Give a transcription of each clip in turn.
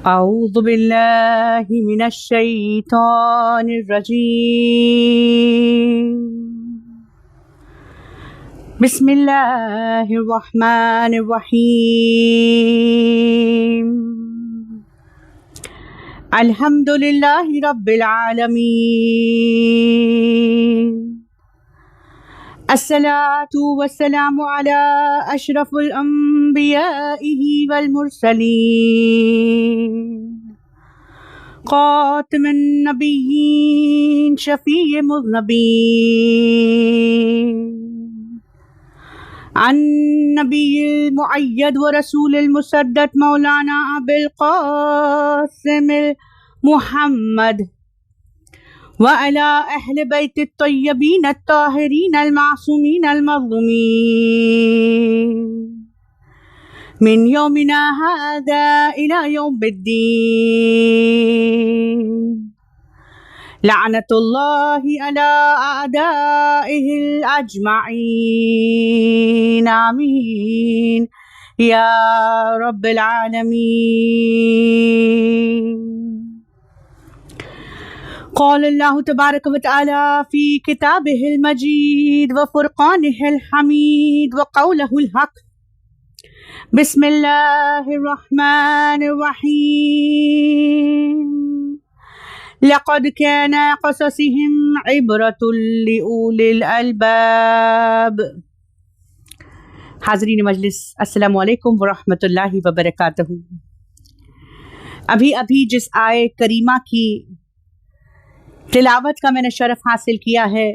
أعوذ بالله من الشيطان الرجيم بسم الله الرحمن الرحيم الحمد لله رب العالمين الصلاة والسلام على أشرف الأنبياء والمرسلين خاتم النبيين شفيع المذنبين النبي المؤيد ورسول المسدد مولانا أبي القاسم محمد وعلى أهل بيت الطيبين الطاهرين المعصومين المظلومين من يومنا هذا إلى يوم الدين لعنة الله على أعدائه الأجمعين آمين يا رب العالمين. قال الله تبارك وتعالى في كتابه المجيد وفرقانه الحميد وقوله الحق بسم الله الرحمن الرحيم لقد كان قصصهم عبرة لأولي الألباب. حاضرین مجلس، السلام علیکم ورحمۃ اللہ وبرکاتہ. ابھی جس آیے کریمہ کی تلاوت کا میں نے شرف حاصل کیا ہے،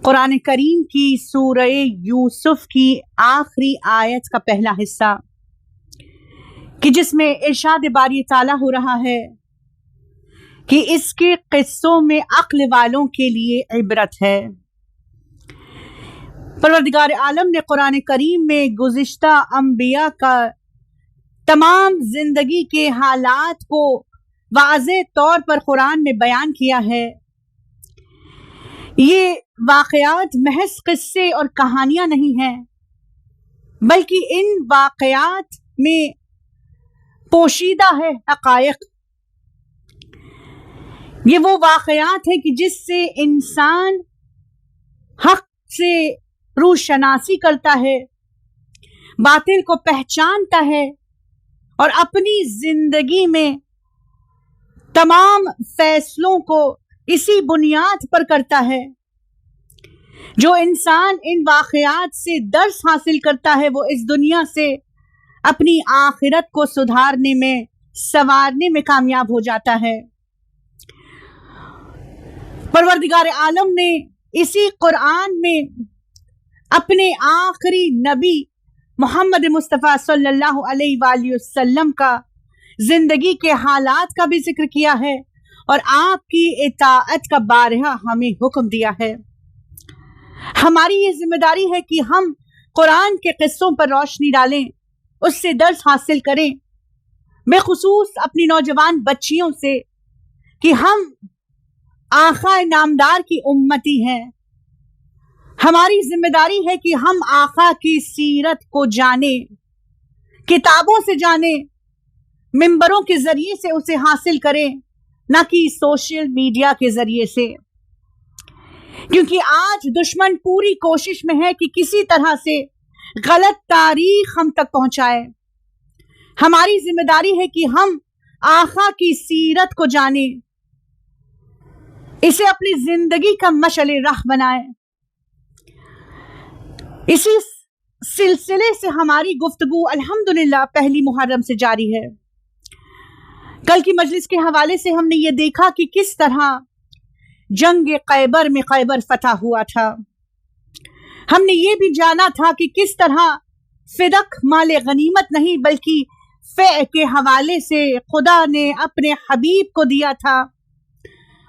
قرآن کریم کی سورہ یوسف کی آخری آیت کا پہلا حصہ کہ جس میں ارشاد باری تعالیٰ ہو رہا ہے کہ اس کے قصوں میں عقل والوں کے لیے عبرت ہے. پروردگار عالم نے قرآن کریم میں گزشتہ انبیاء کا تمام زندگی کے حالات کو واضح طور پر قرآن میں بیان کیا ہے. یہ واقعات محض قصے اور کہانیاں نہیں ہیں، بلکہ ان واقعات میں پوشیدہ ہے حقائق. یہ وہ واقعات ہیں کہ جس سے انسان حق سے روشناسی کرتا ہے، باطل کو پہچانتا ہے اور اپنی زندگی میں تمام فیصلوں کو اسی بنیاد پر کرتا ہے. جو انسان ان واقعات سے درس حاصل کرتا ہے وہ اس دنیا سے اپنی آخرت کو سدھارنے میں، سنوارنے میں کامیاب ہو جاتا ہے. پروردگار عالم نے اسی قرآن میں اپنے آخری نبی محمد مصطفیٰ صلی اللہ علیہ وآلہ وسلم کا زندگی کے حالات کا بھی ذکر کیا ہے اور آپ کی اطاعت کا بارہا ہمیں حکم دیا ہے. ہماری یہ ذمہ داری ہے کہ ہم قرآن کے قصوں پر روشنی ڈالیں، اس سے درس حاصل کریں، بخصوص اپنی نوجوان بچیوں سے کہ ہم آقا نامدار کی امتی ہیں. ہماری ذمہ داری ہے کہ ہم آقا کی سیرت کو جانیں، کتابوں سے جانیں، ممبروں کے ذریعے سے اسے حاصل کریں، نہ کہ سوشل میڈیا کے ذریعے سے. کیونکہ آج دشمن پوری کوشش میں ہے کہ کسی طرح سے غلط تاریخ ہم تک پہنچائے. ہماری ذمہ داری ہے کہ ہم آقا کی سیرت کو جانیں، اسے اپنی زندگی کا مشعل راہ بنائیں. اسی سلسلے سے ہماری گفتگو الحمدللہ پہلی محرم سے جاری ہے. کل کی مجلس کے حوالے سے ہم نے یہ دیکھا کہ کس طرح جنگ خیبر میں خیبر فتح ہوا تھا. ہم نے یہ بھی جانا تھا کہ کس طرح فدق مال غنیمت نہیں بلکہ فع کے حوالے سے خدا نے اپنے حبیب کو دیا تھا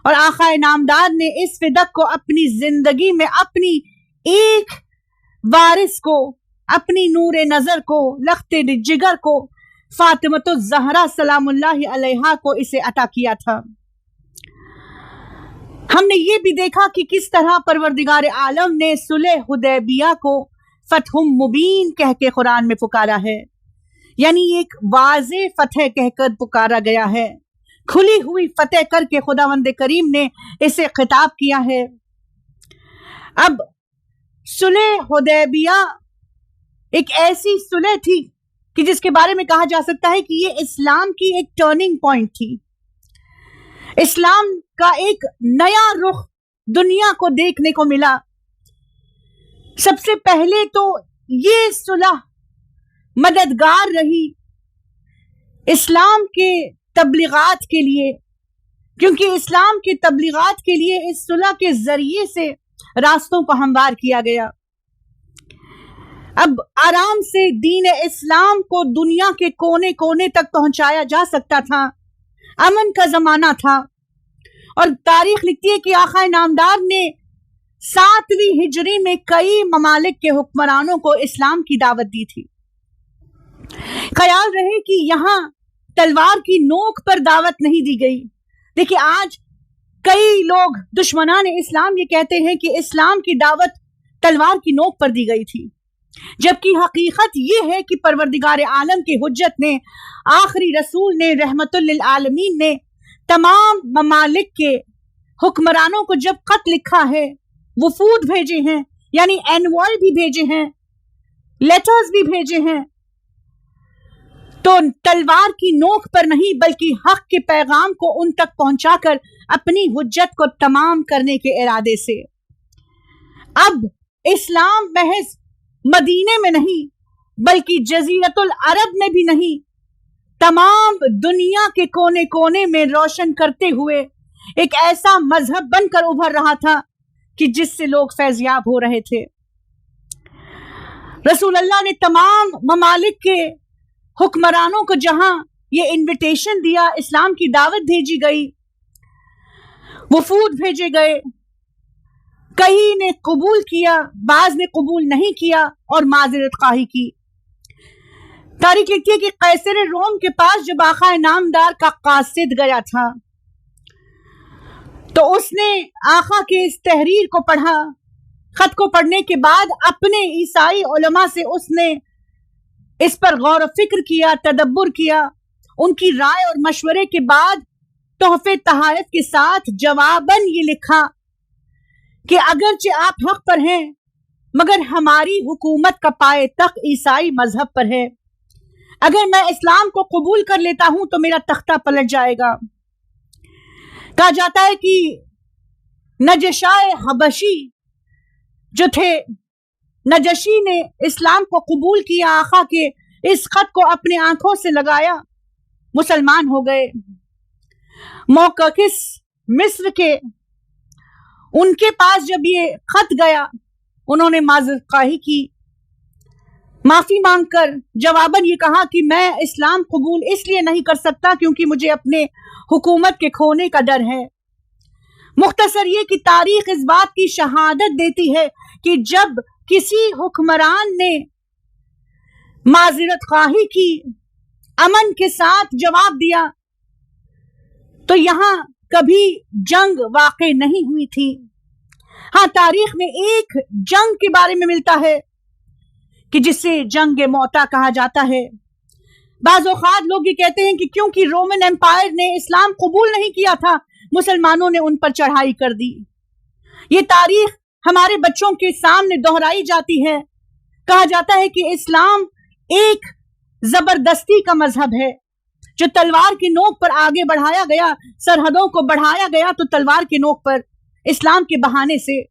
اور آقا نامدار نے اس فدق کو اپنی زندگی میں اپنی ایک وارث کو، اپنی نور نظر کو، لخت جگر کو، فاطمۃ الزہرا سلام اللہ علیہا کو اسے عطا کیا تھا. ہم نے یہ بھی دیکھا کہ کس طرح پروردگار عالم نے صلح حدیبیہ کو فتح مبین کہہ کے قرآن میں پکارا ہے यानी एक वाज़े फतह कहकर पुकारा गया है, खुली हुई फतह करके खुदावंद करीम ने इसे खिताब किया है। अब सुलह हुदैबिया एक ऐसी सुलह थी कि जिसके बारे में कहा जा सकता है कि ये इस्लाम की एक टर्निंग पॉइंट थी। इस्लाम का एक नया रुख दुनिया को देखने को मिला। सबसे पहले तो ये सुलह मददगार रही इस्लाम के तबलीगात के लिए, क्योंकि इस्लाम के तबलीगात के लिए इस सुलह के जरिए से रास्तों को हमवार किया गया। अब आराम से दीन इस्लाम को दुनिया के कोने कोने तक पहुंचाया जा सकता था। अमन का जमाना था और तारीख लिखती है कि आका नामदार ने 7वीं हिजरी में कई ममालिक के हुक्मरानों को इस्लाम की दावत दी थी। ख्याल रहे कि यहाँ तलवार की नोक पर दावत नहीं दी गई। देखिए, आज कई लोग दुश्मनान इस्लाम ये कहते हैं कि इस्लाम की दावत तलवार की नोक पर दी गई थी, जबकि हकीकत ये है कि परवरदिगार आलम के हुज्जत ने, आखिरी रसूल ने, रहमतुल लिल आलमीन ने तमाम ममालिक के हुक्मरानों को जब खत लिखा है, वफूद भेजे हैं, यानी एनवॉय भी भेजे हैं, लेटर्स भी भेजे हैं, तो तलवार की नोक पर नहीं बल्कि हक के पैगाम को उन तक पहुंचाकर अपनी हुज्जत को तमाम करने के इरादे से। अब इस्लाम महज मदीने में नहीं बल्कि जजीरतुल अरब में भी नहीं, तमाम दुनिया के कोने कोने में रोशन करते हुए एक ऐसा मजहब बनकर उभर रहा था कि जिससे लोग फैज़याब हो रहे थे। रसूल अल्लाह ने तमाम ममालिक के हुक्मरानों को जहां ये इनविटेशन दिया, इस्लाम की दावत भेजी गई, वफूद भेजे गए, कई ने कबूल किया, बाज ने कबूल नहीं किया और माजरत खाही की। तारीख लिखती है कि कैसर रोम के पास जब आका नामदार का कासिद गया था तो उसने आका के इस तहरीर को पढ़ा। खत को पढ़ने के बाद अपने ईसाई उलमा से उसने इस पर गौर फिक्र किया, तदब्बुर किया। उनकी राय और मशवरे के बाद तोहफे तहाइफ के साथ जवाबन ये लिखा कि अगरचे आप हक पर हैं मगर हमारी हुकूमत का पाए तख्त ईसाई मजहब पर है। अगर मैं इस्लाम को कबूल कर लेता हूं तो मेरा तख्ता पलट जाएगा। कहा जाता है कि नजशाए हबशी जो थे, नजशी ने इस्लाम को कबूल किया, आका के इस खत को अपने आंखों से लगाया, मुसलमान हो गए। मौककिस मिस्र के, उनके पास जब ये खत गया उन्होंने माज़रत की, माफी मांगकर जवाबन ये कहा कि मैं इस्लाम कबूल इसलिए नहीं कर सकता क्योंकि मुझे अपने हुकूमत के खोने का डर है। मुख्तसर ये कि तारीख इस बात की शहादत देती है कि जब किसी हुक्मरान ने माज़रत खाही की, अमन के साथ जवाब दिया, तो यहां कभी जंग वाक़ई नहीं हुई थी। हाँ, तारीख में एक जंग के बारे में मिलता है कि जिसे जंग मौता कहा जाता है। बाज़ औक़ात लोग ये कहते हैं कि क्योंकि रोमन एम्पायर ने इस्लाम कबूल नहीं किया था, मुसलमानों ने उन पर चढ़ाई कर दी। ये तारीख हमारे बच्चों के सामने दोहराई जाती है। कहा जाता है कि इस्लाम एक जबरदस्ती का मजहब है जो तलवार की नोक पर आगे बढ़ाया गया, सरहदों को बढ़ाया गया तो तलवार की नोक पर इस्लाम के बहाने से।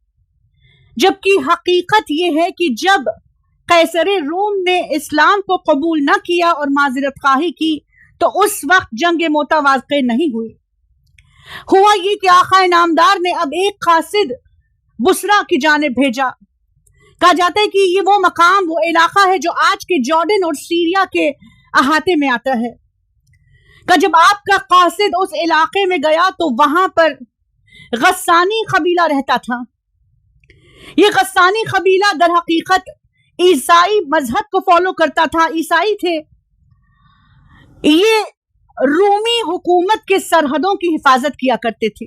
जबकि हकीकत यह है कि जब कैसरे रोम ने इस्लाम को कबूल न किया और माज़रत खाही की तो उस वक्त जंग मोता वाक़ई नहीं हुई। हुआ ये कि आका नामदार ने अब एक कासिद बुसरा की जानिब भेजा। कहा जाता है कि ये वो मकाम, वो इलाका है जो आज के जॉर्डन और सीरिया के अहाते में आता है। का जब आपका कासिद उस इलाके में गया तो वहां पर गस्सानी कबीला रहता था। ये गस्सानी कबीला दर हकीकत ईसाई मजहब को फॉलो करता था, ईसाई थे। ये रोमी हुकूमत के सरहदों की हिफाजत किया करते थे।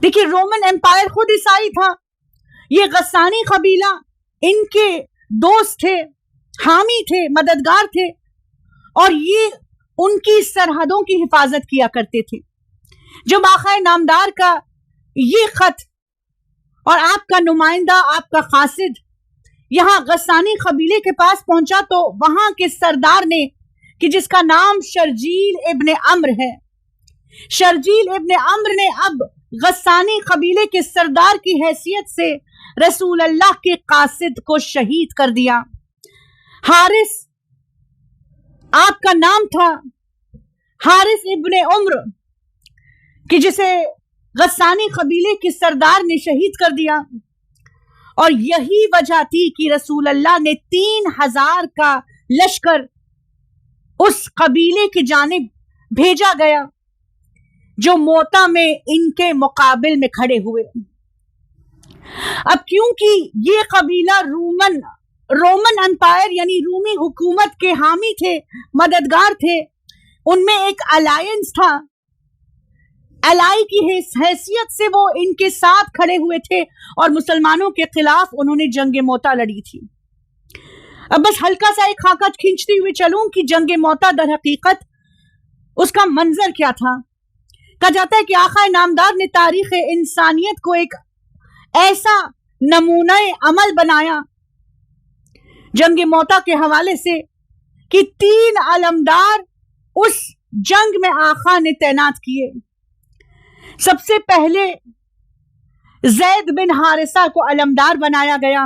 देखिए, रोमन एम्पायर खुद ईसाई था। ये गस्सानी कबीला इनके दोस्त थे, हामी थे, मददगार थे। اور یہ ان کی سرحدوں کی حفاظت کیا کرتے تھے. جب آقا نامدار کا یہ خط اور آپ کا نمائندہ، آپ کا قاصد یہاں غسانی قبیلے کے پاس پہنچا تو وہاں کے سردار نے، کہ جس کا نام شرجیل ابن عمرو ہے، شرجیل ابن عمرو نے اب غسانی قبیلے کے سردار کی حیثیت سے رسول اللہ کے قاصد کو شہید کر دیا. حارث آپ کا نام تھا، حارث ابن عمرو، کہ جسے غسانی قبیلے کے سردار نے شہید کر دیا. اور یہی وجہ تھی کہ رسول اللہ نے 3000 کا لشکر اس قبیلے کی جانب بھیجا گیا جو موتا میں ان کے مقابل میں کھڑے ہوئے. اب کیونکہ یہ قبیلہ رومن امپائر یعنی رومی حکومت کے حامی تھے، مددگار تھے، ان میں ایک الائنس تھا، الائی کی حیثیت سے وہ ان کے ساتھ کھڑے ہوئے تھے اور مسلمانوں کے خلاف انہوں نے جنگ موتا لڑی تھی. اب بس ہلکا سا ایک خاکہ کھینچتی ہوئے چلوں کہ جنگ موتا در حقیقت اس کا منظر کیا تھا. کہا جاتا ہے کہ آقا نامدار نے تاریخ انسانیت کو ایک ایسا نمونہ عمل بنایا جنگ موتا کے حوالے سے کہ 3 علمدار اس جنگ میں آقا نے تعینات کیے. سب سے پہلے زید بن حارثہ کو علمدار بنایا گیا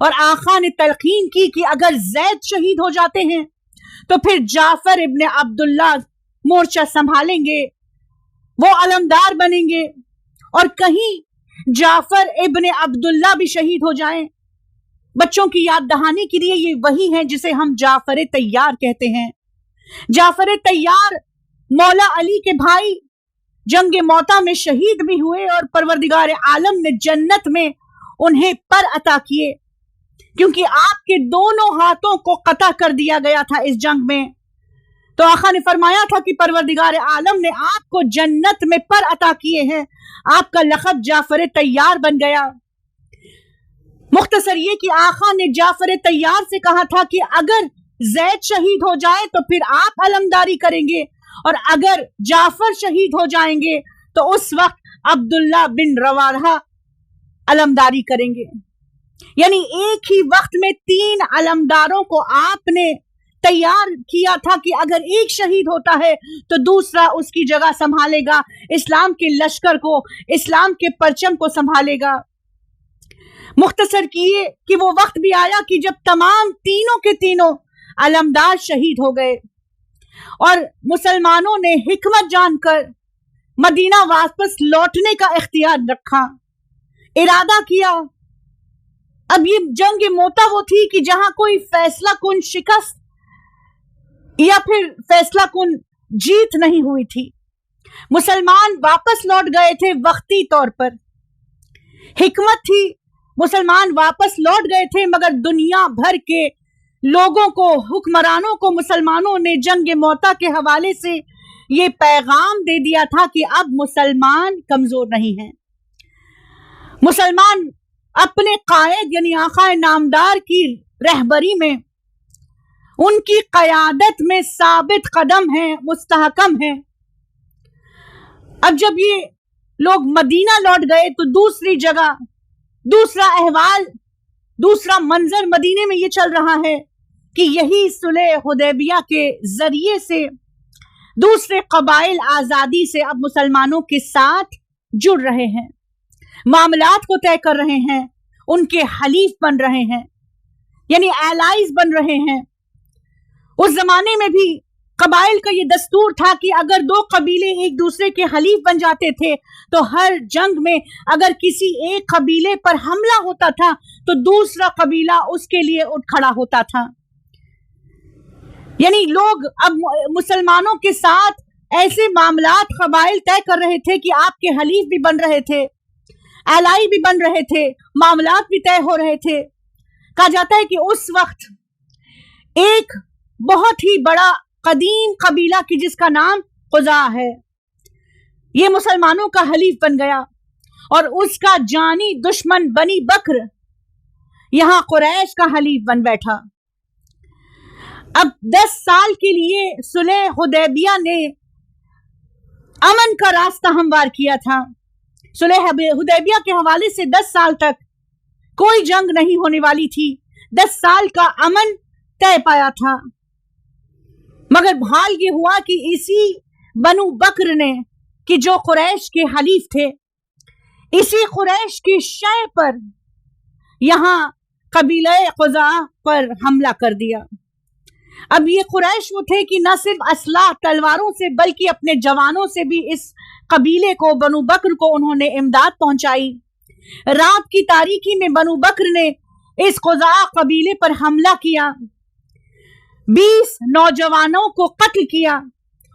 اور آقا نے تلقین کی کہ اگر زید شہید ہو جاتے ہیں تو پھر جعفر ابن عبداللہ مورچہ سنبھالیں گے، وہ علمدار بنیں گے، اور کہیں جعفر ابن عبداللہ بھی شہید ہو جائیں. بچوں کی یاد دہانی کے لیے یہ وہی ہیں جسے ہم جعفر طیار کہتے ہیں. جعفر طیار مولا علی کے بھائی جنگ موتا میں شہید بھی ہوئے اور پروردگار عالم نے جنت میں انہیں پر عطا کیے، کیونکہ آپ کے دونوں ہاتھوں کو قطع کر دیا گیا تھا اس جنگ میں. تو آقا نے فرمایا تھا کہ پروردگار عالم نے آپ کو جنت میں پر عطا کیے ہیں، آپ کا لقب جعفر طیار بن گیا. مختصر یہ کہ آقا نے جعفر طیار سے کہا تھا کہ اگر زید شہید ہو جائے تو پھر آپ علمداری کریں گے، اور اگر جعفر شہید ہو جائیں گے تو اس وقت عبداللہ بن رواحہ علمداری کریں گے. یعنی ایک ہی وقت میں 3 علمداروں کو آپ نے تیار کیا تھا کہ اگر ایک شہید ہوتا ہے تو دوسرا اس کی جگہ سنبھالے گا، اسلام کے لشکر کو، اسلام کے پرچم کو سنبھالے گا. مختصر کیے کہ وہ وقت بھی آیا کہ جب تمام تینوں کے تینوں علمدار شہید ہو گئے اور مسلمانوں نے حکمت جان کر مدینہ واپس لوٹنے کا اختیار رکھا، ارادہ کیا. اب یہ جنگ موتا وہ تھی کہ جہاں کوئی فیصلہ کن شکست یا پھر فیصلہ کن جیت نہیں ہوئی تھی. مسلمان واپس لوٹ گئے تھے وقتی طور پر، حکمت تھی، مسلمان واپس لوٹ گئے تھے، مگر دنیا بھر کے لوگوں کو، حکمرانوں کو مسلمانوں نے جنگ موتا کے حوالے سے یہ پیغام دے دیا تھا کہ اب مسلمان کمزور نہیں ہیں. مسلمان اپنے قائد یعنی آقا نامدار کی رہبری میں، ان کی قیادت میں ثابت قدم ہیں، مستحکم ہیں. اب جب یہ لوگ مدینہ لوٹ گئے تو دوسری جگہ، دوسرا احوال، دوسرا منظر مدینے میں یہ چل رہا ہے کہ یہی صلح حدیبیہ کے ذریعے سے دوسرے قبائل آزادی سے اب مسلمانوں کے ساتھ جڑ رہے ہیں، معاملات کو طے کر رہے ہیں، ان کے حلیف بن رہے ہیں، یعنی ایلائز بن رہے ہیں. اس زمانے میں بھی قبائل کا یہ دستور تھا کہ اگر 2 قبیلے ایک دوسرے کے حلیف بن جاتے تھے تو ہر جنگ میں اگر کسی ایک قبیلے پر حملہ ہوتا تھا تو دوسرا قبیلہ اس کے لیے اٹھ کھڑا ہوتا تھا. یعنی لوگ اب مسلمانوں کے ساتھ ایسے معاملات قبائل طے کر رہے تھے کہ آپ کے حلیف بھی بن رہے تھے، الائی بھی بن رہے تھے، معاملات بھی طے ہو رہے تھے. کہا جاتا ہے کہ اس وقت ایک بہت ہی بڑا قدیم قبیلہ کی جس کا نام خزاع ہے، یہ مسلمانوں کا حلیف بن گیا، اور اس کا جانی دشمن بنی بکر یہاں قریش کا حلیف بن بیٹھا. اب 10 سال کے لیے صلح حدیبیہ نے امن کا راستہ ہموار کیا تھا. صلح حدیبیہ کے حوالے سے 10 سال تک کوئی جنگ نہیں ہونے والی تھی. 10 سال کا امن طے پایا تھا. مگر حال یہ ہوا کہ اسی بنو بکر نے کہ جو قریش کے حلیف تھے، اسی قریش کے شے پر یہاں قبیلہ قزاع پر حملہ کر دیا. اب یہ قریش وہ تھے کہ نہ صرف اسلحہ تلواروں سے بلکہ اپنے جوانوں سے بھی اس قبیلے کو، بنو بکر کو انہوں نے امداد پہنچائی. رات کی تاریکی میں بنو بکر نے اس قزاع قبیلے پر حملہ کیا، 20 نوجوانوں کو قتل کیا.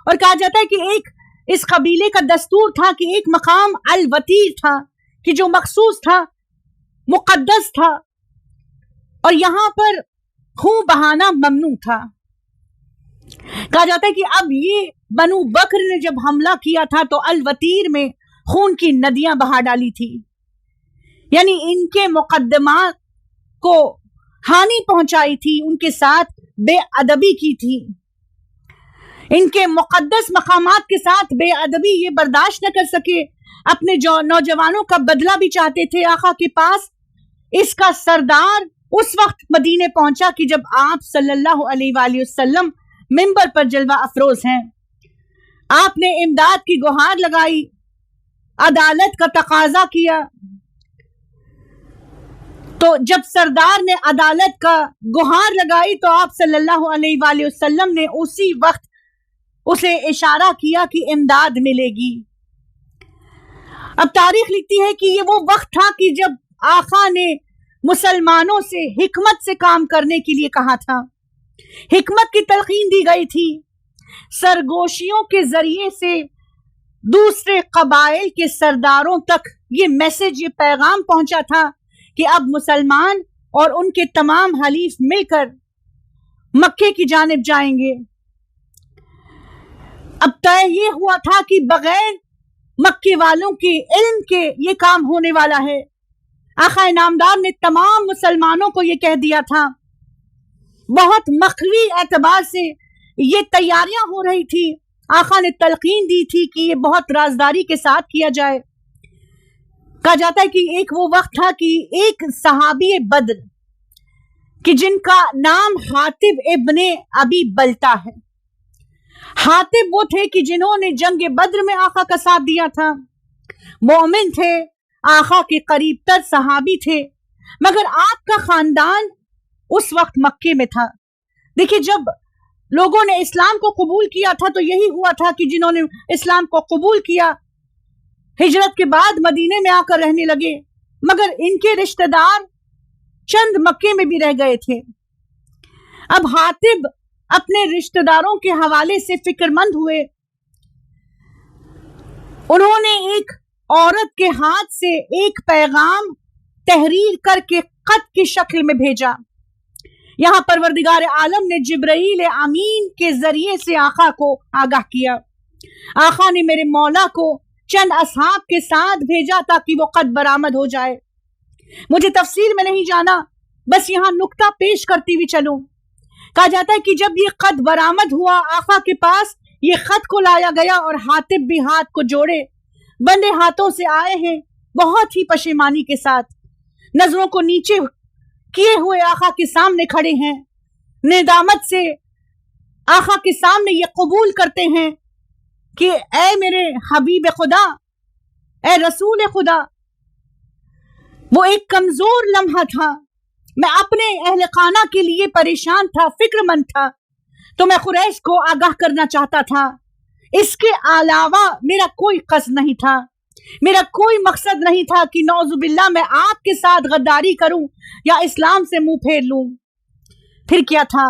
اور کہا جاتا ہے کہ ایک اس قبیلے کا دستور تھا کہ ایک مقام الوتیر تھا کہ جو مخصوص تھا، مقدس تھا، اور یہاں پر خون بہانا ممنوع تھا. کہا جاتا ہے کہ اب یہ بنو بکر نے جب حملہ کیا تھا تو الوتیر میں خون کی ندیاں بہا ڈالی تھی، یعنی ان کے مقدمات کو ہانی پہنچائی تھی، ان کے ساتھ بے ادبی کی تھی، ان کے مقدس مقامات کے ساتھ بے ادبی یہ برداشت نہ کر سکے. اپنے نوجوانوں کا بدلہ بھی چاہتے تھے. آقا کے پاس اس کا سردار اس وقت مدینے پہنچا کہ جب آپ صلی اللہ علیہ وآلہ وسلم منبر پر جلوہ افروز ہیں. آپ نے امداد کی گہار لگائی، عدالت کا تقاضا کیا. تو جب سردار نے عدالت کا گہار لگائی تو آپ صلی اللہ علیہ وآلہ وسلم نے اسی وقت اسے اشارہ کیا کہ امداد ملے گی. اب تاریخ لکھتی ہے کہ یہ وہ وقت تھا کہ جب آقا نے مسلمانوں سے حکمت سے کام کرنے کے لیے کہا تھا. حکمت کی تلقین دی گئی تھی. سرگوشیوں کے ذریعے سے دوسرے قبائل کے سرداروں تک یہ میسج، یہ پیغام پہنچا تھا کہ اب مسلمان اور ان کے تمام حلیف مل کر مکے کی جانب جائیں گے. اب طے یہ ہوا تھا کہ بغیر مکے والوں کے علم کے یہ کام ہونے والا ہے. آقا نامدار نے تمام مسلمانوں کو یہ کہہ دیا تھا. بہت مخفی اعتبار سے یہ تیاریاں ہو رہی تھی. آقا نے تلقین دی تھی کہ یہ بہت رازداری کے ساتھ کیا جائے. کہا جاتا ہے کہ ایک وہ وقت تھا کہ ایک صحابی بدر کہ جن کا نام حاطب ابن ابی بلتا ہے. حاطب وہ تھے کہ جنہوں نے جنگ بدر میں آقا کا ساتھ دیا تھا، مومن تھے، آقا کے قریب تر صحابی تھے، مگر آپ کا خاندان اس وقت مکے میں تھا. دیکھیے جب لوگوں نے اسلام کو قبول کیا تھا تو یہی ہوا تھا کہ جنہوں نے اسلام کو قبول کیا ہجرت کے بعد مدینے میں آ کر رہنے لگے، مگر ان کے رشتہ دار چند مکے میں بھی رہ گئے تھے. اب حاطب اپنے رشتہ داروں کے حوالے سے فکر مند ہوئے. انہوں نے ایک عورت کے ہاتھ سے ایک پیغام تحریر کر کے خط کی شکل میں بھیجا. یہاں پروردگار عالم نے جبرائیل امین کے ذریعے سے آقا کو آگاہ کیا. آقا نے میرے مولا کو چند اصحاب کے ساتھ بھیجا تاکہ وہ خط برآمد ہو جائے. مجھے تفصیل میں نہیں جانا، بس یہاں نکتہ پیش کرتی ہوئی چلوں. کہا جاتا ہے کہ جب یہ خط برآمد ہوا، آقا کے پاس یہ خط کو لایا گیا اور حاطب بھی ہاتھ کو جوڑے بندے ہاتھوں سے آئے ہیں، بہت ہی پشیمانی کے ساتھ نظروں کو نیچے کیے ہوئے آقا کے سامنے کھڑے ہیں. ندامت سے آقا کے سامنے یہ قبول کرتے ہیں کہ اے میرے حبیب خدا، اے رسول خدا. وہ ایک کمزور لمحہ تھا. میں اپنے اہل خانہ کے لیے پریشان تھا، فکر مند تھا، تو میں قریش کو آگاہ کرنا چاہتا تھا. اس کے علاوہ میرا کوئی قصد نہیں تھا، میرا کوئی مقصد نہیں تھا کہ نعوذ باللہ میں آپ کے ساتھ غداری کروں یا اسلام سے منہ پھیر لوں. پھر کیا تھا؟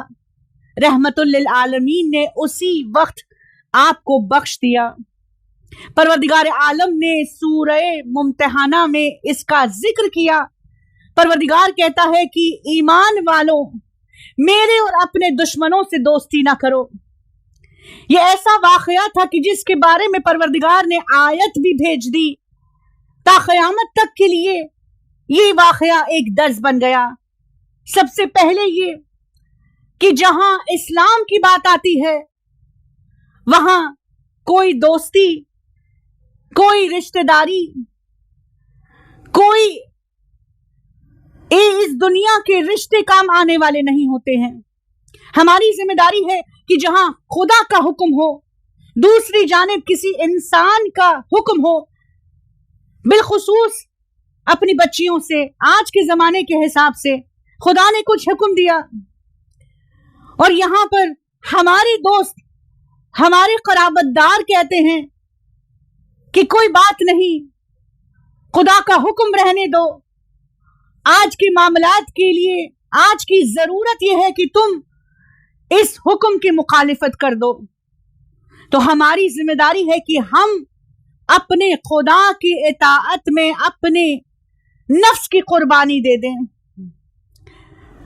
رحمت للعالمین نے اسی وقت آپ کو بخش دیا. پروردگار عالم نے سورہ ممتحنہ میں اس کا ذکر کیا. پروردگار کہتا ہے کہ ایمان والوں، میرے اور اپنے دشمنوں سے دوستی نہ کرو. یہ ایسا واقعہ تھا کہ جس کے بارے میں پروردگار نے آیت بھی بھیج دی. تا قیامت تک کے لیے یہ واقعہ ایک درس بن گیا. سب سے پہلے یہ کہ जहां इस्लाम की बात आती है वहां कोई दोस्ती, कोई रिश्तेदारी, कोई इस दुनिया के रिश्ते काम आने वाले नहीं होते हैं। हमारी जिम्मेदारी है कि जहां खुदा का हुक्म हो, दूसरी जानिब किसी इंसान का हुक्म हो, बिलखुसूस अपनी बच्चियों से, आज के जमाने के हिसाब से खुदा ने कुछ हुक्म दिया और यहां पर हमारे दोस्त, हमारे कराबतदार कहते हैं कि कोई बात नहीं, खुदा का हुक्म रहने दो, आज के मामलात के लिए आज की जरूरत यह है कि तुम इस हुक्म की मुखालिफत कर दो। तो हमारी जिम्मेदारी है कि हम अपने खुदा की इताअत में अपने नफ्स की कुर्बानी दे दें।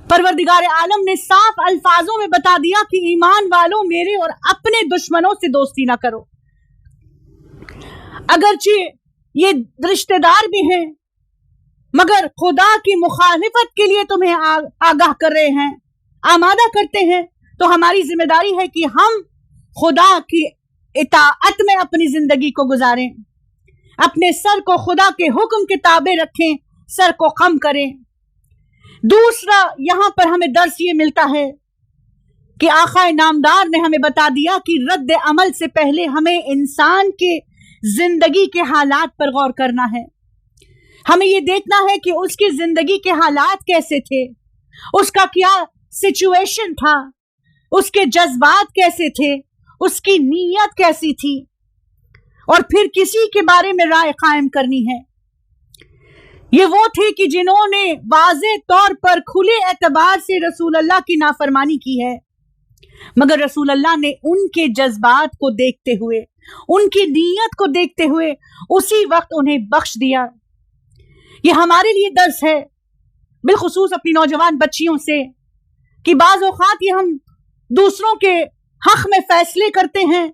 परवरदिगार आलम ने साफ अल्फाजों में बता दिया कि ईमान वालों, मेरे और अपने दुश्मनों से दोस्ती ना करो। अगरचे ये रिश्तेदार भी हैं, मगर खुदा की मुखालिफत के लिए तुम्हें आगाह कर रहे हैं, आमादा करते हैं। तो हमारी जिम्मेदारी है कि हम खुदा की इताअत में अपनी जिंदगी को गुजारें, अपने सर को खुदा के हुक्म के ताबे रखें, सर को खम करें। दूसरा, यहां पर हमें दर्स ये मिलता है कि आका नामदार ने हमें बता दिया कि रद्द अमल से पहले हमें इंसान के जिंदगी के हालात पर गौर करना है। हमें ये देखना है कि उसकी जिंदगी के हालात कैसे थे, उसका क्या सिचुएशन था, उसके जज्बात कैसे थे, उसकी नीयत कैसी थी, और फिर किसी के बारे में राय कायम करनी है। ये वो थे कि जिन्होंने वाज़े तौर पर खुले एतबार से रसूल अल्लाह की नाफरमानी की है, मगर रसूल अल्लाह ने उनके जज्बात को देखते हुए, उनकी नीयत को देखते हुए उसी वक्त उन्हें बख्श दिया। ये हमारे लिए दर्स है, बिलखुसूस अपनी नौजवान बच्चियों से, कि बाज़ औक़ात ये हम दूसरों के हक में फैसले करते हैं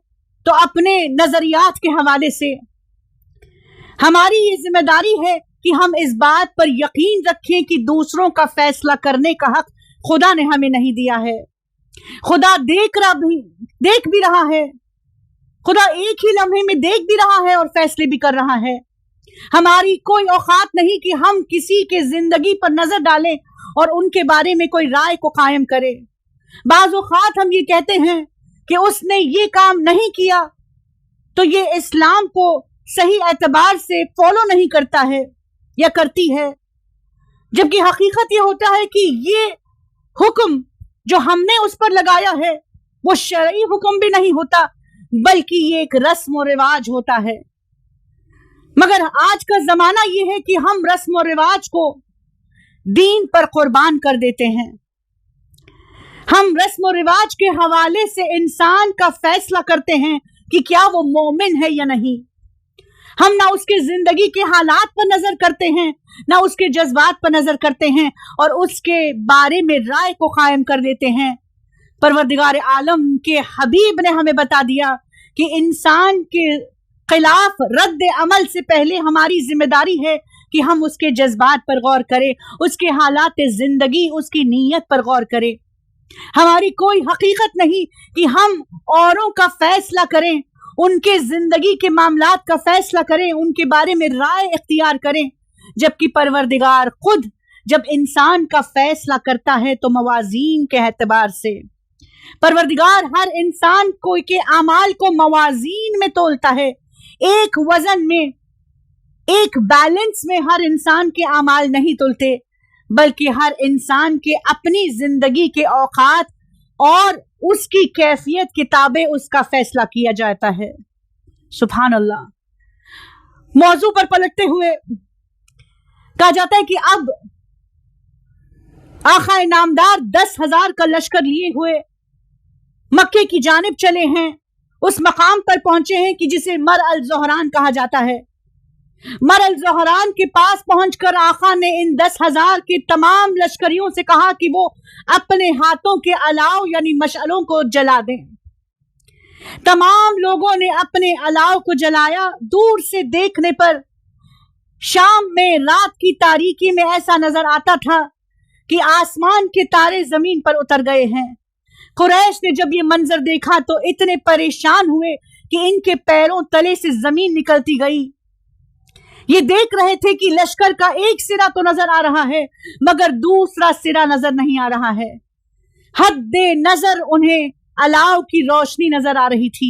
तो अपने नजरियात के हवाले से। हमारी ये जिम्मेदारी है कि हम इस बात पर यकीन रखें कि दूसरों का फैसला करने का हक खुदा ने हमें नहीं दिया है। खुदा देख भी रहा है, खुदा एक ही लम्हे में देख भी रहा है और फैसले भी कर रहा है। हमारी कोई औकात नहीं कि हम किसी के जिंदगी पर नजर डालें और उनके बारे में कोई राय को कायम करें। बाज़ औक़ात हम ये कहते हैं कि उसने ये काम नहीं किया तो ये इस्लाम को सही एतबार से फॉलो नहीं करता है या करती है, जबकि हकीकत ये होता है कि ये हुक्म जो हमने उस पर लगाया है वो शरई हुक्म भी नहीं होता, बल्कि ये एक रस्म और रिवाज होता है। मगर आज का जमाना ये है कि हम रस्म और रिवाज को दीन पर कुर्बान कर देते हैं। हम रस्म और रिवाज के हवाले से इंसान का फैसला करते हैं कि क्या वो मोमिन है या नहीं। हम ना उसके जिंदगी के हालात पर नजर करते हैं, ना उसके जज्बात पर नजर करते हैं और उसके बारे में राय को कायम कर देते हैं। परवरदिगार आलम के हबीब ने हमें बता दिया कि इंसान के खिलाफ रद्द अमल से पहले हमारी जिम्मेदारी है कि हम उसके जज्बात पर गौर करें, उसके हालात जिंदगी, उसकी नीयत पर गौर करें। हमारी कोई हकीकत नहीं कि हम औरों का फैसला करें, उनके जिंदगी के मामलात का फैसला करें, उनके बारे में राय इख्तियार करें, जबकि परवरदिगार खुद जब इंसान का फैसला करता है तो मवाजीन के एतबार से, परवरदिगार हर इंसान को के अमाल को मवाजीन में तोलता है, एक वजन में, एक बैलेंस में हर इंसान के अमाल नहीं तुलते, बल्कि हर इंसान के अपनी जिंदगी के औकात और उसकी कैफियत किताबें उसका फैसला किया जाता है। सुभान अल्लाह। मौजू पर पलटते हुए कहा जाता है कि अब आका नामदार 10,000 का लश्कर लिए हुए मक्के की जानिब चले हैं, उस मकाम पर पहुंचे हैं कि जिसे मर अल ज़ोहरान कहा जाता है। मर अल ज़ोहरान के पास पहुंचकर आका ने इन 10,000 के तमाम लश्करियों से कहा कि वो अपने हाथों के अलाव यानी मशअलों को जला दें। तमाम लोगों ने अपने अलाव को जलाया। दूर से देखने पर शाम में रात की तारीकी में ऐसा नजर आता था कि आसमान के तारे जमीन पर उतर गए हैं। कुरैश ने जब ये मंजर देखा तो इतने परेशान हुए कि इनके पैरों तले से जमीन निकलती गई। ये देख रहे थे कि लश्कर का एक सिरा तो नजर आ रहा है मगर दूसरा सिरा नजर नहीं आ रहा है। हद्दे नजर उन्हें अलाव की रोशनी नजर आ रही थी।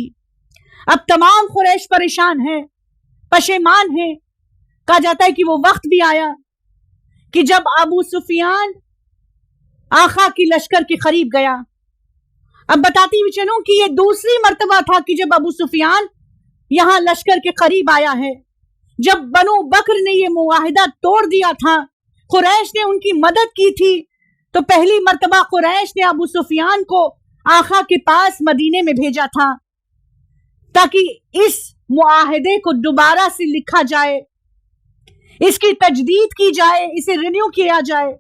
अब तमाम कुरैश परेशान है, पशेमान है। कहा जाता है कि वो वक्त भी आया कि जब अबू सुफियान आका की लश्कर के करीब गया। अब बताती हुई चलूं कि ये दूसरी मर्तबा था कि जब अबू सुफियान यहां लश्कर के करीब आया है। जब बनु बकर ने ये मुआहिदा तोड़ दिया था, कुरैश ने उनकी मदद की थी, तो पहली मर्तबा कुरैश ने अबू सुफियान को आका के पास मदीने में भेजा था ताकि इस मुआहिदे को दोबारा से लिखा जाए, इसकी तजदीद की जाए, इसे रिन्यू किया जाए।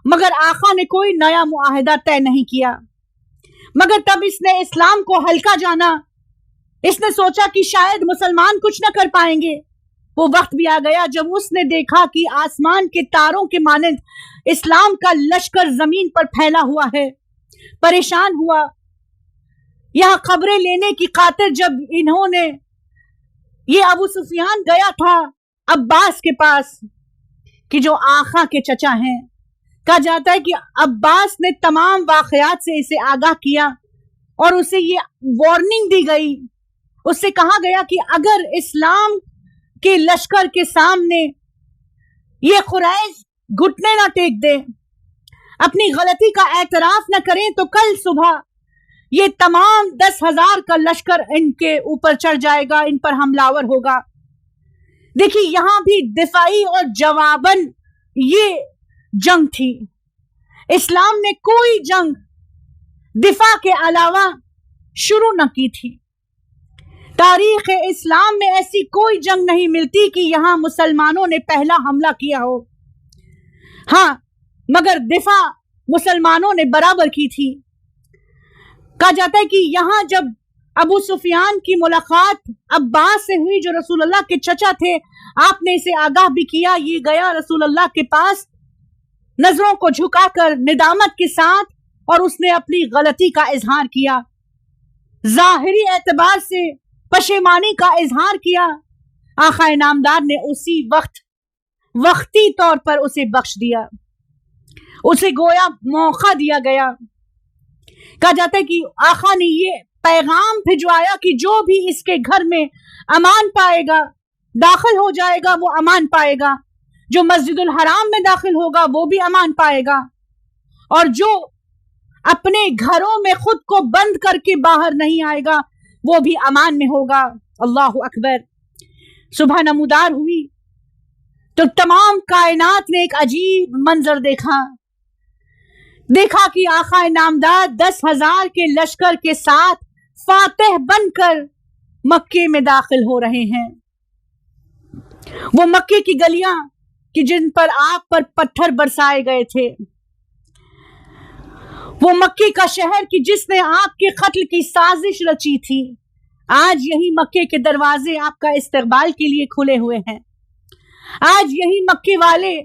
मगर आका ने कोई नया मुआहिदा तय नहीं किया। मगर तब इसने इस्लाम को हल्का जाना। इसने सोचा कि शायद मुसलमान कुछ न कर पाएंगे। वो वक्त भी आ गया जब उसने देखा कि आसमान के तारों के मानंद इस्लाम का लश्कर जमीन पर फैला हुआ है। परेशान हुआ। यहां खबरें लेने की खातिर जब इन्होंने ये अबू सुफियान गया था अब्बास के पास, कि जो आका के चचा हैं, कहा जाता है कि अब्बास ने तमाम वाकयात से इसे आगाह किया और उसे ये वार्निंग दी गई। उससे कहा गया कि अगर इस्लाम के लश्कर के सामने ये कुरैश घुटने ना टेक दे, अपनी गलती का एतराफ न करें, तो कल सुबह ये तमाम 10,000 का लश्कर इनके ऊपर चढ़ जाएगा, इन पर हमलावर होगा। देखिए, यहां भी दिफाई और जवाबन ये जंग थी। इस्लाम ने कोई जंग दिफा के अलावा शुरू न की थी। तारीख इस्लाम में ऐसी कोई जंग नहीं मिलती कि यहां मुसलमानों ने पहला हमला किया हो। हाँ, मगर दिफा मुसलमानों ने बराबर की थी। कहा जाता है कि यहां जब अबू सुफियान की मुलाकात अब्बास से हुई, जो रसूलुल्लाह के चचा थे, आपने इसे आगाह भी किया। ये गया रसूलुल्लाह के पास नजरों को झुकाकर निदामत के साथ, और उसने अपनी गलती का इजहार किया, जाहिरी एतबार से पशेमानी का इजहार किया। आका नामदार ने उसी वक्त वक्ती तौर पर उसे बख्श दिया, उसे गोया मौका दिया गया। कहा जाता है कि आका ने ये पैगाम भिजवाया कि जो भी इसके घर में अमान पाएगा, दाखिल हो जाएगा, वो अमान पाएगा। जो मस्जिदुल हराम में दाखिल होगा वो भी अमान पाएगा, और जो अपने घरों में खुद को बंद करके बाहर नहीं आएगा वो भी अमान में होगा। अल्लाह अकबर। सुबह नमूदार हुई तो तमाम कायनात ने एक अजीब मंजर देखा कि आका नामदार 10,000 के लश्कर के साथ फातिह बनकर मक्के में दाखिल हो रहे हैं। वो मक्के की गलियां कि जिन पर आग पर पत्थर बरसाए गए थे, वो मक्के का शहर कि जिसने आपके कत्ल की साजिश रची थी, आज यही मक्के के दरवाजे आपका इस्तकबाल के लिए खुले हुए हैं। आज यही मक्के वाले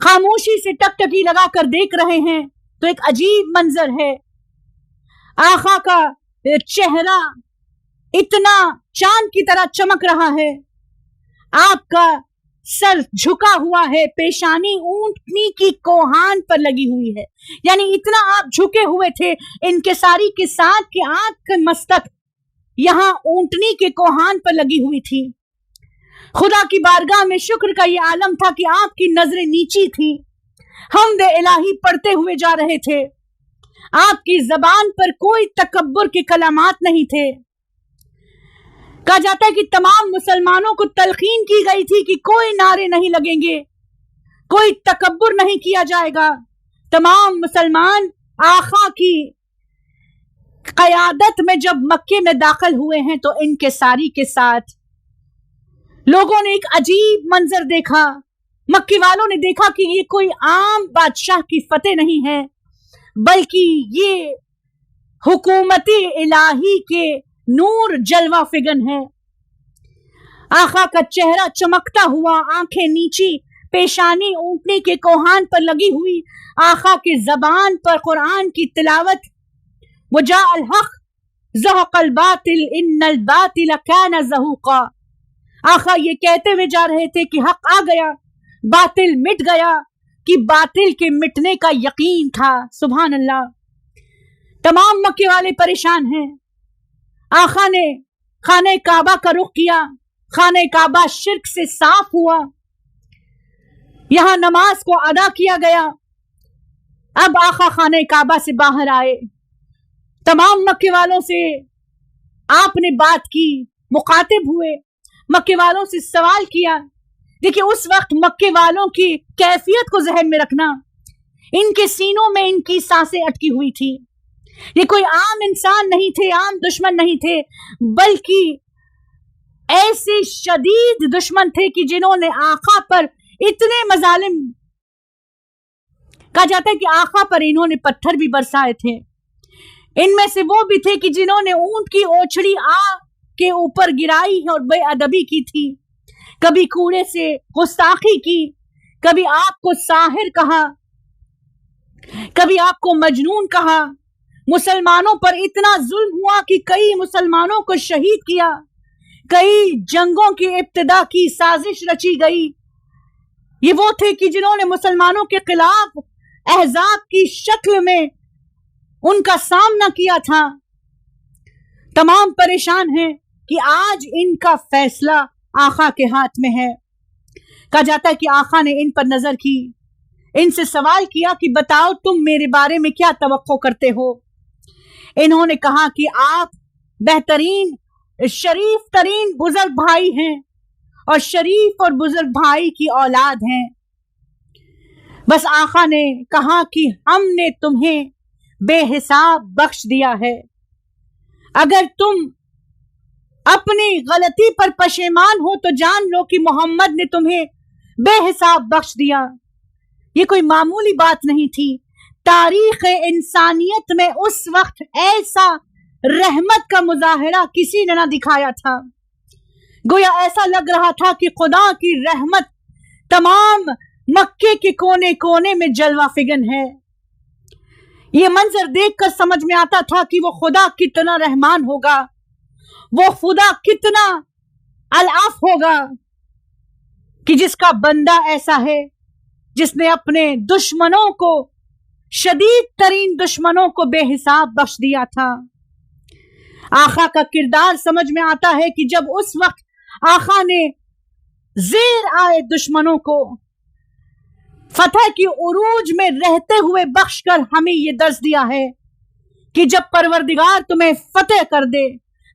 खामोशी से टकटकी लगाकर देख रहे हैं। तो एक अजीब मंजर है। आका का चेहरा इतना चांद की तरह चमक रहा है, आपका सर झुका हुआ है, पेशानी ऊंटनी की कोहान पर लगी हुई है, यानी इतना आप झुके हुए थे इनकिसारी के साथ कि आपका मस्तक यहां ऊंटनी के कोहान पर लगी हुई थी। खुदा की बारगाह में शुक्र का ये आलम था कि आपकी नजरें नीची थी, हमदे इलाही पढ़ते हुए जा रहे थे। आपकी जबान पर कोई तकब्बुर के कलामात नहीं थे। कहा जाता है कि तमाम मुसलमानों को तलकीन की गई थी कि कोई नारे नहीं लगेंगे, कोई तकब्बुर नहीं किया जाएगा। तमाम मुसलमान आका की क़यादत में जब मक्के में दाखिल हुए हैं तो इनकिसारी के साथ लोगों ने एक अजीब मंजर देखा। मक्के वालों ने देखा कि ये कोई आम बादशाह की फतेह नहीं है, बल्कि ये हुकूमती इलाही के नूर जलवा फिगन है। आका का चेहरा चमकता हुआ, आंखें नीची, पेशानी ऊंटनी के कोहान पर लगी हुई, आका की जबान पर कुरान की तिलावत, वजा अल-हक़ ज़हक़ अल-बातिल इन्नल बातिल कान ज़हूक़ा। आका ये कहते हुए जा रहे थे कि हक आ गया, बातिल मिट गया, कि बातिल के मिटने का यकीन था। सुभान अल्लाह। तमाम मक्के वाले परेशान हैं। आका ने खाने काबा का रुख किया, खाने काबा शिर्क से साफ हुआ, यहां नमाज को अदा किया गया। अब आका खाने काबा से बाहर आए, तमाम मक्के वालों से आपने बात की, मुखातिब हुए, मक्के वालों से सवाल किया। देखिए उस वक्त मक्के वालों की कैफियत को जहन में रखना, इनके सीनों में इनकी सांसें अटकी हुई थी। ये कोई आम इंसान नहीं थे, आम दुश्मन नहीं थे, बल्कि ऐसे शदीद दुश्मन थे कि जिन्होंने आका पर इतने मजालिम, कहा जाता है कि आका पर इन्होंने पत्थर भी बरसाए थे। इनमें से वो भी थे कि जिन्होंने ऊंट की ओछड़ी आग के ऊपर गिराई और बेअदबी की थी, कभी कूड़े से गुस्ताखी की, कभी आपको साहिर कहा, कभी आपको मजनून कहा। मुसलमानों पर इतना जुल्म हुआ कि कई मुसलमानों को शहीद किया, कई जंगों की इब्तिदा की, साजिश रची गई। ये वो थे कि जिन्होंने मुसलमानों के खिलाफ अहजाब की शक्ल में उनका सामना किया था। तमाम परेशान हैं कि आज इनका फैसला आका के हाथ में है। कहा जाता है कि आका ने इन पर नजर की, इनसे सवाल किया कि बताओ तुम मेरे बारे में क्या तवक्को करते हो। इन्होंने कहा कि आप बेहतरीन शरीफ तरीन बुजुर्ग भाई हैं और शरीफ और बुजुर्ग भाई की औलाद हैं। बस आका ने कहा कि हमने तुम्हें बेहिसाब बख्श दिया है, अगर तुम अपनी गलती पर पशेमान हो तो जान लो कि मोहम्मद ने तुम्हें बेहिसाब बख्श दिया। ये कोई मामूली बात नहीं थी। तारीख इंसानियत में उस वक्त ऐसा रहमत का मुजाहिरा किसी ने ना दिखाया था। गोया ऐसा लग रहा था कि खुदा की रहमत तमाम मक्के के कोने कोने में जलवा फिगन है। ये मंजर देखकर समझ में आता था कि वो खुदा कितना रहमान होगा, वो खुदा कितना अलाफ होगा कि जिसका बंदा ऐसा है, जिसने अपने दुश्मनों को, शदीद तरीन दुश्मनों को बेहिसाब बख्श दिया था। आका का किरदार समझ में आता है कि जब उस वक्त आका ने जेर आए दुश्मनों को फतह की उरूज में रहते हुए बख्श कर हमें ये दर्ज दिया है कि जब परवरदिगार तुम्हें फतह कर दे,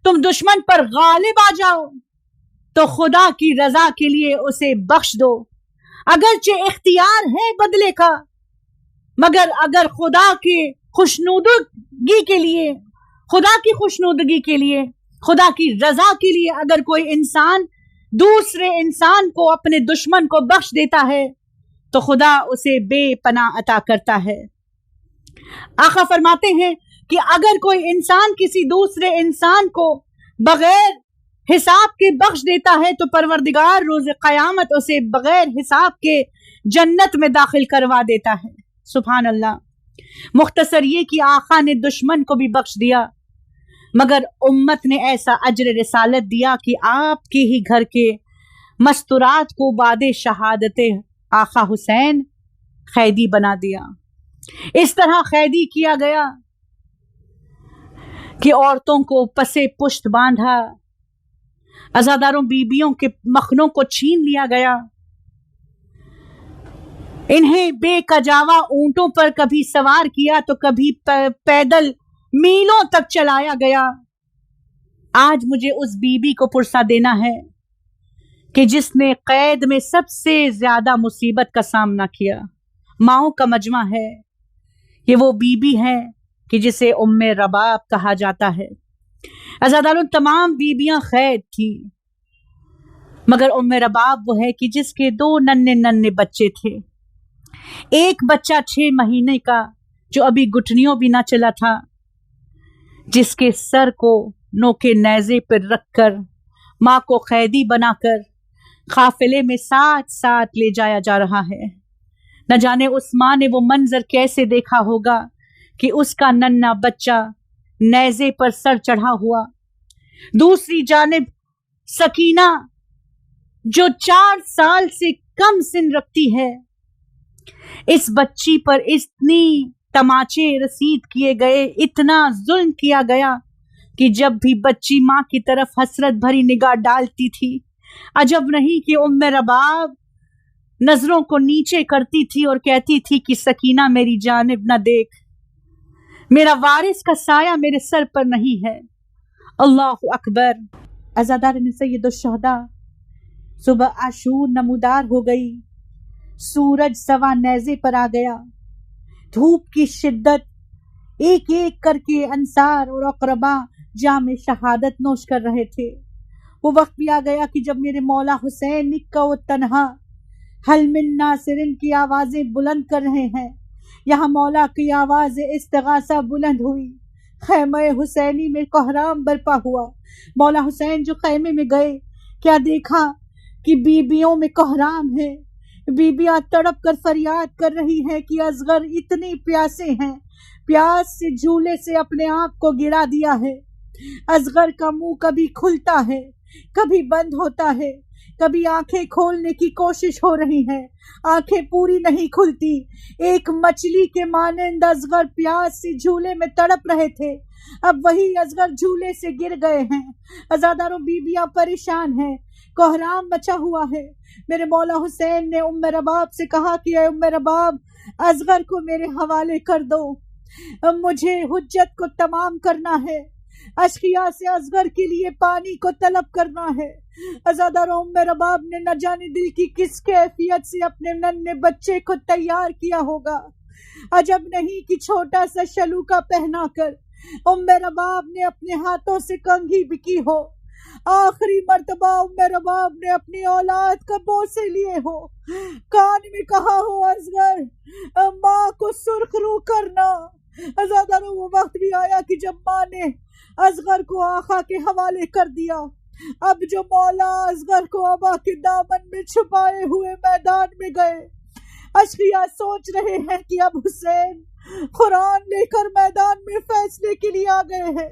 तुम दुश्मन पर गालिब आ जाओ, तो खुदा की रजा के लिए उसे बख्श दो। अगरचे इख्तियार है बदले का, मगर अगर खुदा की खुशनुदगी के लिए, खुदा की खुशनुदगी के लिए, खुदा की रजा के लिए अगर कोई इंसान दूसरे इंसान को, अपने दुश्मन को बख्श देता है तो खुदा उसे बेपनाह अता करता है। आका फरमाते हैं कि अगर कोई इंसान किसी दूसरे इंसान को बगैर हिसाब के बख्श देता है तो परवरदिगार रोज़े क़यामत उसे बगैर हिसाब के जन्नत में दाखिल करवा देता है। सुभान अल्लाह। मुख्तसर ये कि आका ने दुश्मन को भी बख्श दिया, मगर उम्मत ने ऐसा अजर रिसालत दिया कि आपके ही घर के मस्तूरात को बादे शहादत आका हुसैन कैदी बना दिया। इस तरह कैदी किया गया कि औरतों को पसे पुश्त बांधा, अज़ादारों बीबियों के मखनों को छीन लिया गया, इन्हें बेकजावा ऊंटों पर कभी सवार किया तो कभी पैदल मीलों तक चलाया गया। आज मुझे उस बीबी को पुरसा देना है कि जिसने कैद में सबसे ज्यादा मुसीबत का सामना किया। माओं का मजमा है, ये वो बीबी है कि जिसे उम्मे रबाब कहा जाता है। अज़ादारों तमाम बीबियां कैद थी, मगर उम्मे रबाब वो है कि जिसके 2 नन्हे नन्हे बच्चे थे। एक बच्चा 6 महीने का जो अभी घुटनियों भी ना चला था, जिसके सर को नोके नेज़े पर रखकर माँ को कैदी बनाकर काफिले में साथ साथ ले जाया जा रहा है। न जाने उस माँ ने वो मंजर कैसे देखा होगा कि उसका नन्हा बच्चा नेज़े पर सर चढ़ा हुआ, दूसरी जानिब सकीना जो 4 साल से कम सिन रखती है। इस बच्ची पर इतनी तमाचे रसीद किए गए, इतना जुल्म किया गया कि जब भी बच्ची माँ की तरफ हसरत भरी निगाह डालती थी, अजब नहीं कि उम्मे रबाब नजरों को नीचे करती थी और कहती थी कि सकीना मेरी जानिब न देख, मेरा वारिस का साया मेरे सर पर नहीं है। अल्लाह अकबर। अज़ादार ने सैयद शुहदा, सुबह आशूर नमूदार हो गई, सूरज सवा नेज़े पर आ गया, धूप की शिद्दत, एक एक करके अंसार और अकरबा जाम शहादत नोश कर रहे थे। वो वक्त भी आ गया कि जब मेरे मौला हुसैन निक्का व तन्हा हल मिन नासिरिन की आवाजें बुलंद कर रहे हैं, यहाँ मौला की आवाज इस्तिगासा बुलंद हुई। खैमे हुसैनी में कोहराम बरपा हुआ। मौला हुसैन जो खैमे में गए, क्या देखा कि बीबियों में कोहराम है। बीबियां तड़प कर फरियाद कर रही हैं कि असगर इतनी प्यासे हैं, प्यास से झूले से अपने आप को गिरा दिया है। असगर का मुंह कभी खुलता है, कभी बंद होता है, कभी आंखें खोलने की कोशिश हो रही है, आंखें पूरी नहीं खुलती। एक मछली के मानंद असगर प्यास से झूले में तड़प रहे थे, अब वही असगर झूले से गिर गए हैं। अज़ादारों बीबियां परेशान हैं, कोहराम मचा हुआ है। मेरे मौला हुसैन ने उम्मे रबाब से कहा कि ऐ उम्मे रबाब, असगर को मेरे हवाले कर दो, मुझे हुज्जत को तमाम करना है, अशकिया से असगर के लिए पानी को तलब करना है। अज़ादारों उम्मे रबाब ने न जाने दिल की किस कैफियत से अपने नन्हे बच्चे को तैयार किया होगा। अजब नहीं कि छोटा सा शलूका पहनाकर उम्मे रबाब ने अपने हाथों से कंघी भी की हो। आखिरी मर्तबा उम्मे रबाब ने अपनी औलाद का बोसे लिए हो, कान में कहा हो असगर माँ को सुर्खरू करना। अज़ादारों वो वक्त भी आया कि जब माँ ने असगर को आका के हवाले कर दिया। अब जो मौला असगर को अबा के दामन में छुपाए हुए मैदान में गए, अशकिया सोच रहे हैं कि अब हुसैन कुरान लेकर मैदान में फैसले के लिए आ गए हैं।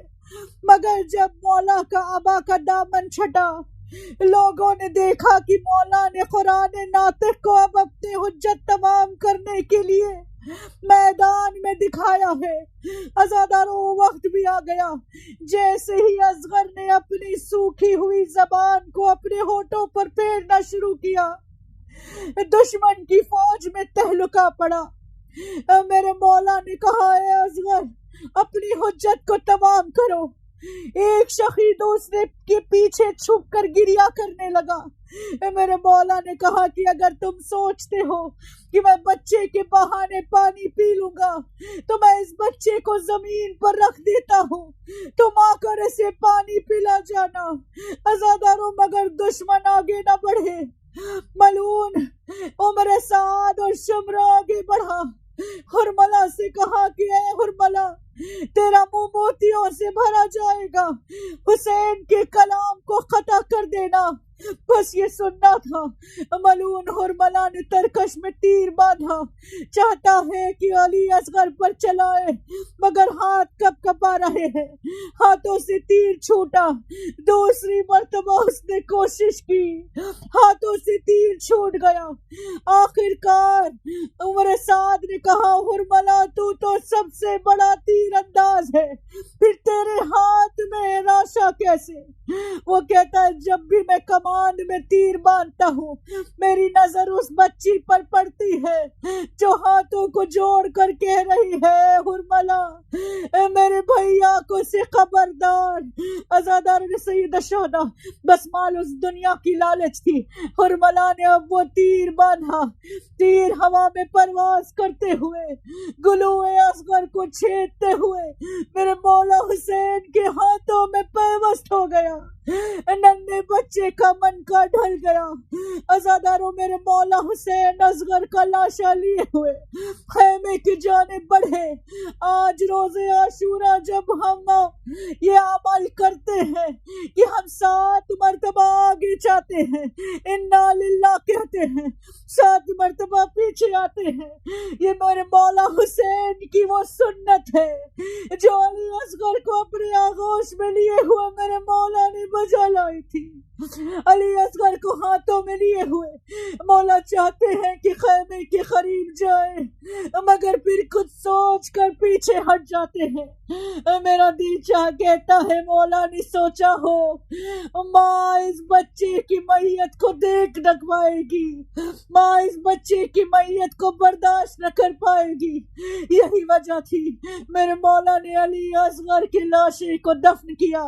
मगर जब मौला का अबा का दामन छटा, लोगों ने देखा कि मौला ने कुरान नातिक को अब अपनी हुज्जत तमाम करने के लिए मैदान में दिखाया है। अज़ादारों वक्त भी आ गया, जैसे ही असगर ने अपनी सूखी हुई जबान को अपने होठों पर फेरना शुरू किया, दुश्मन की फौज में तहलुका पड़ा। मेरे मौला ने कहा, है असगर अपनी हुज्जत को तमाम करो। एक शखी दूसरे के पीछे छुप कर गिरिया करने लगा। मेरे मौला ने कहा कि अगर तुम सोचते हो कि मैं बच्चे के बहाने पानी पी लूंगा तो मैं इस बच्चे को जमीन पर रख देता हूँ, तुम आकर इसे पानी पिला जाना। अज़ादारों मगर दुश्मन आगे न बढ़े। मलून उमर साद और शुमरा आगे बढ़ा। हुरमला से कहा कि ऐ हुरमला, तेरा मुंह मोतियों से भरा जाएगा, हुसैन के कलाम को खता कर देना, बस ये सुनना था। मलून हुरमला ने तरकश में तीर बांधा, चाहता है कि अली असगर पर चलाए, मगर हाथ कप कपा रहे हैं, हाथों से तीर छूटा। दूसरी मर्तबा उसने कोशिश की, हाथों से तीर छूट गया। आखिरकार उमर साद ने कहा, हुरमला तू तो सबसे बड़ा तीर अंदाज है, फिर तेरे हाथ में राशा कैसे? वो कहता है, जब भी मैं कमान में तीर बांधता हूँ, मेरी नजर उस बच्ची पर पड़ती है जो हाथों को जोड़ कर कह रही है, हुरमला मेरे भैया को से खबरदार। अज़ादार ने सैयद शुहदा, बस माल उस दुनिया की लालच थी। हुरमला ने अब वो तीर बांधा, तीर हवा में परवाज करते हुए गुलूए असगर को छेदते हुए मेरे मौला हुसैन के हाथों में पैवस्त हो गया। ننھے بچے کا من کا ڈھل گیا۔ عزاداروں میرے مولا حسین اصغر کا لاشا لیے ہوئے خیمے کی جانب بڑھے۔ آج روز عاشورہ جب ہم یہ عمل کرتے ہیں کہ ہم 7 مرتبہ آگے جاتے ہیں، انا للہ کہتے ہیں، 7 مرتبہ پیچھے آتے ہیں، یہ میرے مولا حسین کی وہ سنت ہے جو علی اصغر کو اپنے آغوش میں لیے ہوئے میرے مولا نے بجا لائی تھی۔ علی اصغر کو ہاتھوں میں لیے ہوئے مولا چاہتے ہیں کہ خیمے کے قریب جائے، مگر پھر کچھ سوچ کر پیچھے ہٹ جاتے ہیں۔ میرا دل چاہ کہتا ہے مولا نے سوچا ہو ماں اس بچے کی میت کو دیکھ نہ پائے گی، ماں اس بچے کی میت کو برداشت نہ کر پائے گی، یہی وجہ تھی میرے مولا نے علی اصغر کی لاشے کو دفن کیا۔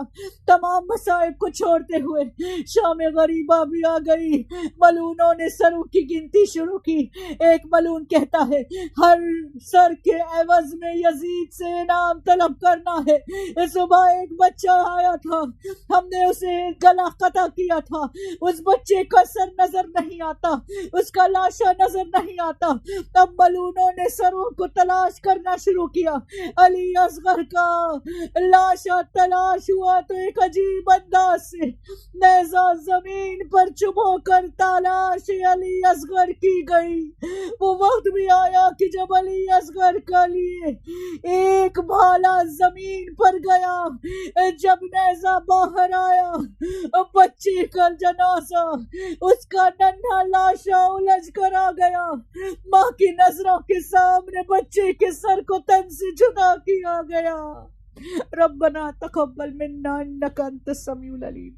تمام مصائب کو چھوڑتے ہوئے شام غریبہ بھی آ گئی۔ ملونوں نے سروں کی گنتی شروع کی۔ ایک ملون کہتا ہے ہر سر کے عوض میں یزید سے انعام طلب کرنا ہے۔ صبح ایک بچہ آیا تھا، ہم نے اسے گلا قطع کیا تھا، اس بچے کا سر نظر نہیں آتا، اس کا لاشا نظر نہیں آتا۔ تب ملونوں نے سروں کو تلاش کرنا شروع کیا۔ علی اصغر کا لاشا تلاش ہوا تو ایک عجیب انداز سے نیزہ زمین پر چبھو کر تلاش علی اصغر کی گئی۔ وہ وقت بھی آیا کہ جب علی اصغر کا لیے ایک بھالا زمین پر گیا، جب نیزہ باہر آیا بچے کا جنازہ، اس کا ننھا لاشا الجھ کر آ گیا۔ ماں کی نظروں کے سامنے بچے کے سر کو تن سے جدا کیا گیا۔ ربنا تقبل منا انک انت السمیع العلیم۔